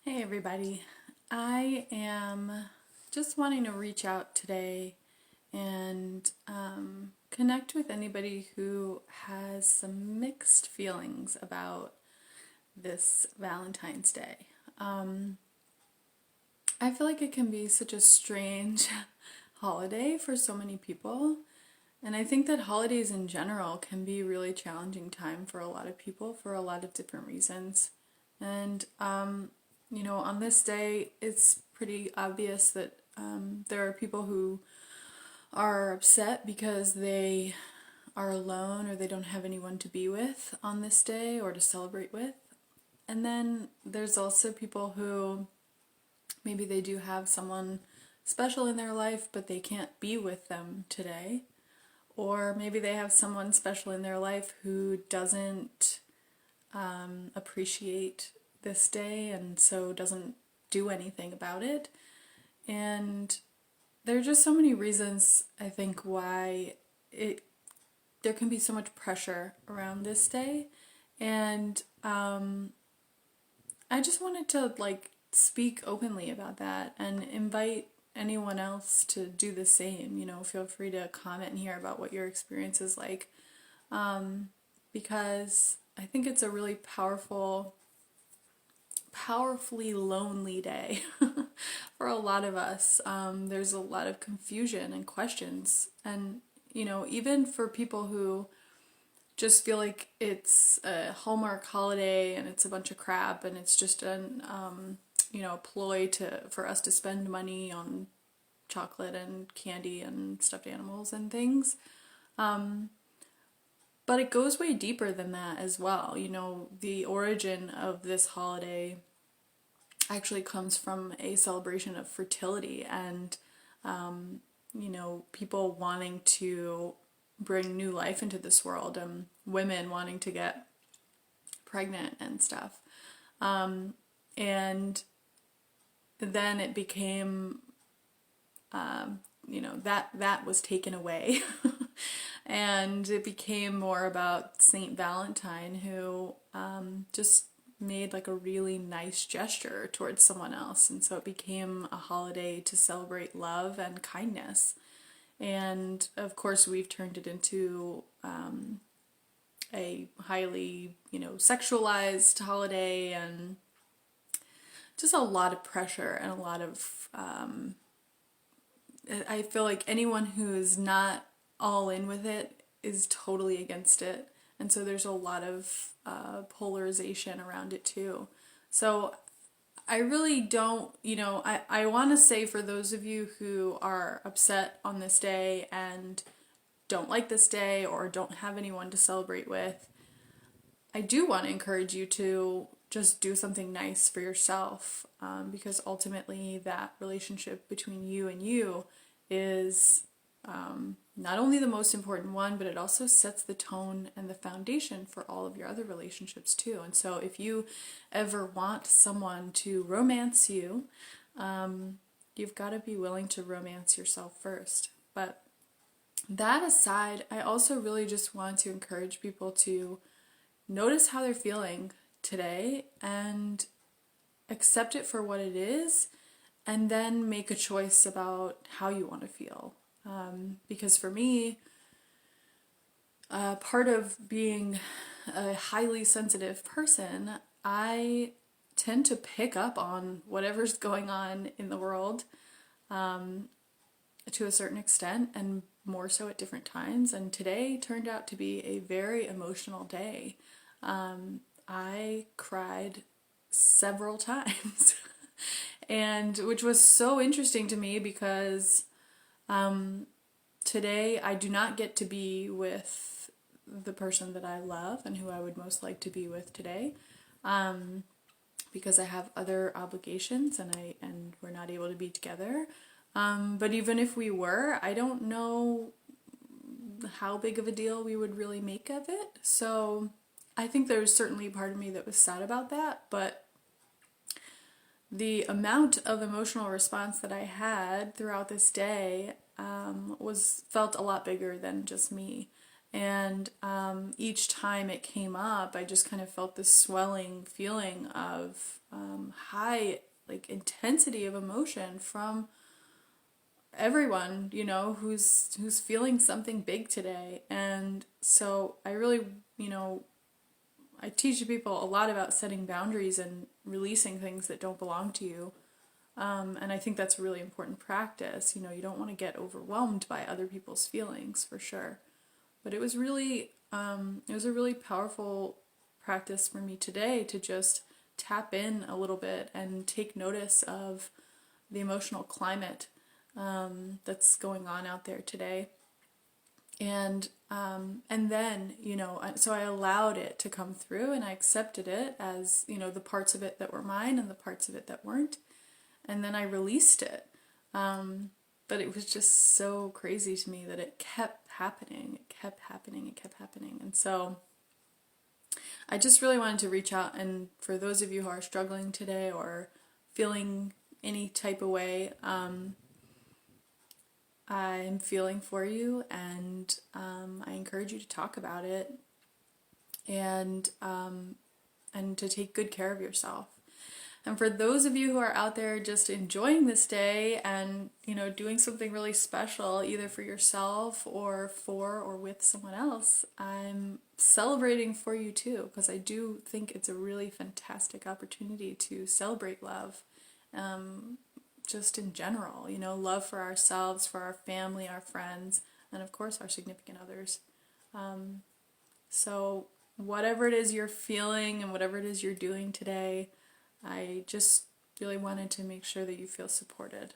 Hey everybody. I am just wanting to reach out today and connect with anybody who has some mixed feelings about this Valentine's Day. I feel like it can be such a strange holiday for so many people. And I think that holidays in general can be a really challenging time for a lot of people for a lot of different reasons. And on this day, it's pretty obvious that there are people who are upset because they are alone or they don't have anyone to be with on this day or to celebrate with. And then there's also people who maybe they do have someone special in their life, but they can't be with them today. Or maybe they have someone special in their life who doesn't appreciate this day and so doesn't do anything about it. And there are just so many reasons, I think, why there can be so much pressure around this day. And I just wanted to speak openly about that and invite anyone else to do the same. Feel free to comment and hear about what your experience is like. Because I think it's a really powerfully lonely day for a lot of us. There's a lot of confusion and questions. And, even for people who just feel like it's a Hallmark holiday and it's a bunch of crap and it's just a ploy for us to spend money on chocolate and candy and stuffed animals and things. But it goes way deeper than that as well. The origin of this holiday actually comes from a celebration of fertility and, people wanting to bring new life into this world and women wanting to get pregnant and stuff. And then it became, that was taken away. And it became more about Saint Valentine, who just made a really nice gesture towards someone else. And so it became a holiday to celebrate love and kindness. And of course, we've turned it into a highly, sexualized holiday and just a lot of pressure and a lot of, I feel like anyone who's not all in with it is totally against it. And so there's a lot of polarization around it too. So I really don't, I want to say for those of you who are upset on this day and don't like this day or don't have anyone to celebrate with, I do want to encourage you to just do something nice for yourself, because ultimately that relationship between you and you is not only the most important one, but it also sets the tone and the foundation for all of your other relationships too. And so if you ever want someone to romance you, you've got to be willing to romance yourself first. But that aside, I also really just want to encourage people to notice how they're feeling today and accept it for what it is, and then make a choice about how you want to feel. Because for me, part of being a highly sensitive person, I tend to pick up on whatever's going on in the world to a certain extent, and more so at different times. And today turned out to be a very emotional day. I cried several times, and which was so interesting to me because today I do not get to be with the person that I love and who I would most like to be with today, because I have other obligations and we're not able to be together. But even if we were, I don't know how big of a deal we would really make of it. So I think there's certainly a part of me that was sad about that, but the amount of emotional response that I had throughout this day was felt a lot bigger than just me. And each time it came up, I just kind of felt this swelling feeling of high, like, intensity of emotion from everyone, who's feeling something big today. And so I really, I teach people a lot about setting boundaries and releasing things that don't belong to you. And I think that's a really important practice. You don't want to get overwhelmed by other people's feelings, for sure. But it was a really powerful practice for me today to just tap in a little bit and take notice of the emotional climate that's going on out there today. And then, so I allowed it to come through, and I accepted it as, the parts of it that were mine and the parts of it that weren't. And then I released it. But it was just so crazy to me that it kept happening. It kept happening. It kept happening. And so I just really wanted to reach out, and for those of you who are struggling today or feeling any type of way, I'm feeling for you, and I encourage you to talk about it, and to take good care of yourself. And for those of you who are out there just enjoying this day and, doing something really special, either for yourself or for or with someone else, I'm celebrating for you too, because I do think it's a really fantastic opportunity to celebrate love, just in general, love for ourselves, for our family, our friends, and of course our significant others. So whatever it is you're feeling and whatever it is you're doing today, I just really wanted to make sure that you feel supported.